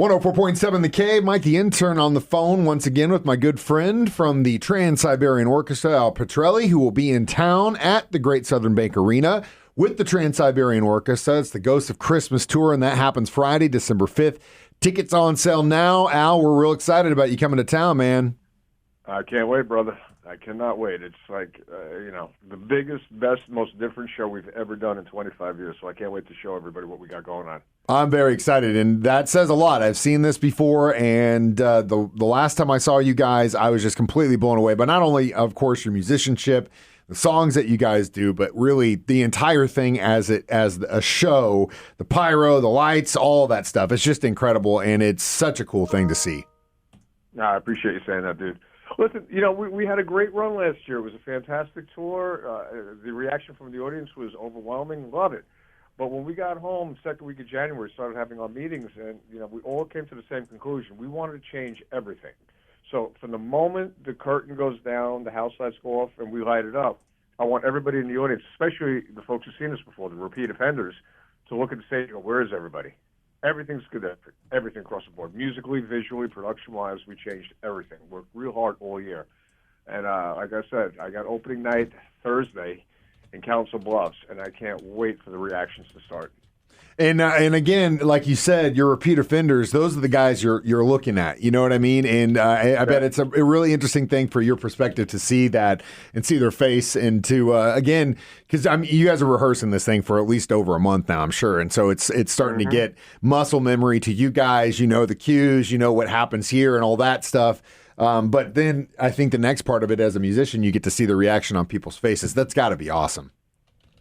104.7 The K, Mike the Intern on the phone once again with my good friend from the Trans-Siberian Orchestra, Al Pitrelli, who will be in town at the Great Southern Bank Arena with the Trans-Siberian Orchestra. It's the Ghosts of Christmas Tour, and that happens Friday, December 5th. Tickets on sale now. Al, we're real excited about you coming to town, man. I can't wait, brother. I cannot wait. It's like, the biggest, best, most different show we've ever done in 25 years, so I can't wait to show everybody what we got going on. I'm very excited, and that says a lot. I've seen this before, and the last time I saw you guys, I was just completely blown away by not only, of course, your musicianship, the songs that you guys do, but really the entire thing as a show, the pyro, the lights, all that stuff. It's just incredible, and it's such a cool thing to see. I appreciate you saying that, dude. Listen, we had a great run last year. It was a fantastic tour. The reaction from the audience was overwhelming. Love it. But when we got home, second week of January, started having our meetings, and we all came to the same conclusion. We wanted to change everything. So from the moment the curtain goes down, the house lights go off, and we light it up, I want everybody in the audience, especially the folks who've seen us before, the repeat offenders, to look at the stage and go, where is everybody? Everything's good. Everything across the board. Musically, visually, production-wise, we changed everything. Worked real hard all year. And like I said, I got opening night Thursday in Council Bluffs, and I can't wait for the reactions to start. And again, like you said, your repeat offenders, those are the guys you're looking at. You know what I mean? And I bet it's a really interesting thing for your perspective to see that and see their face, and to, again, because you guys are rehearsing this thing for at least over a month now, I'm sure. And so it's starting to get muscle memory to you guys. You know the cues, you know what happens here and all that stuff. But then I think the next part of it as a musician, you get to see the reaction on people's faces. That's got to be awesome.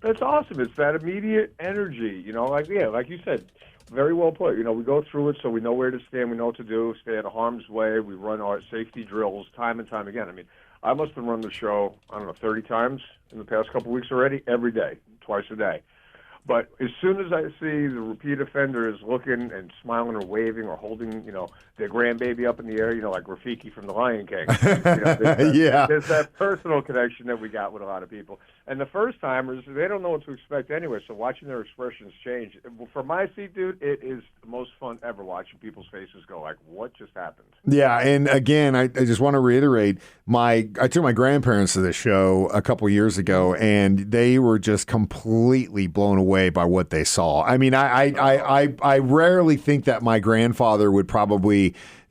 It's awesome. It's that immediate energy, like you said, very well put. We go through it so we know where to stand, we know what to do, stay out of harm's way. We run our safety drills time and time again. I must have run the show, 30 times in the past couple of weeks already, every day, twice a day. But as soon as I see the repeat offenders looking and smiling or waving or holding, their grandbaby up in the air, like Rafiki from The Lion King. There's that personal connection that we got with a lot of people. And the first-timers, they don't know what to expect anyway, so watching their expressions change. For my seat, dude, it is the most fun ever watching people's faces go like, what just happened? Yeah, and again, I just want to reiterate, I took my grandparents to this show a couple years ago, and they were just completely blown away by what they saw. I rarely think that my grandfather would probably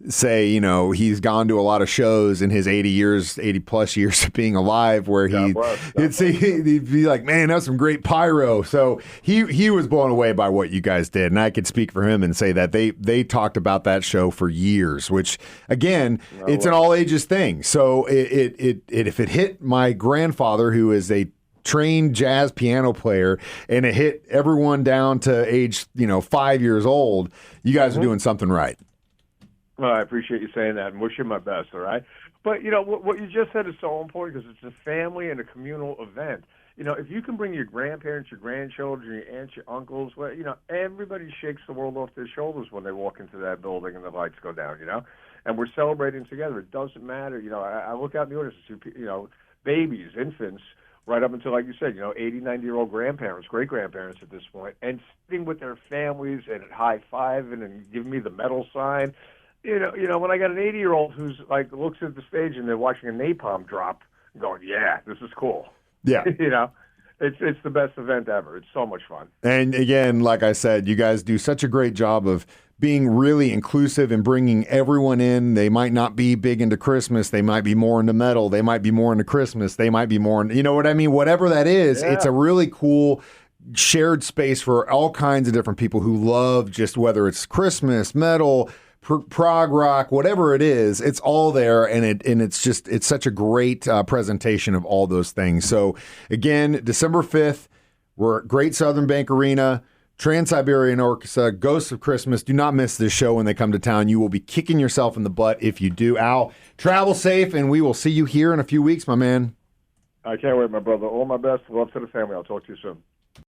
say, he's gone to a lot of shows in his 80 plus years of being alive, where he'd be like, man, that's some great pyro. So he was blown away by what you guys did. And I could speak for him and say that they talked about that show for years, which again, it's an all ages thing. So if it hit my grandfather, who is a trained jazz piano player, and it hit everyone down to age 5 years old, you guys are doing something right. Well, I appreciate you saying that and wish you my best, all right? But, what you just said is so important, because it's a family and a communal event. If you can bring your grandparents, your grandchildren, your aunts, your uncles, everybody shakes the world off their shoulders when they walk into that building and the lights go down, And we're celebrating together. It doesn't matter. I look out in the audience and see, babies, infants, right up until, like you said, 80, 90-year-old grandparents, great-grandparents at this point, and sitting with their families and high-fiving and giving me the medal sign. When I got an 80-year-old who's like looks at the stage and they're watching a napalm drop, going, yeah, this is cool. Yeah. It's the best event ever. It's so much fun. And again, like I said, you guys do such a great job of being really inclusive and bringing everyone in. They might not be big into Christmas. They might be more into metal. They might be more into Christmas. They might be more, you know what I mean? Whatever that is, It's a really cool shared space for all kinds of different people who love just whether it's Christmas, metal, prog rock, whatever it is, it's all there, and it's such a great presentation of all those things. So again, December 5th, we're at Great Southern Bank Arena, Trans-Siberian Orchestra, Ghosts of Christmas. Do not miss this show when they come to town. You will be kicking yourself in the butt if you do. Al, travel safe, and we will see you here in a few weeks, my man. I can't wait, my brother. All my best. Love to the family. I'll talk to you soon.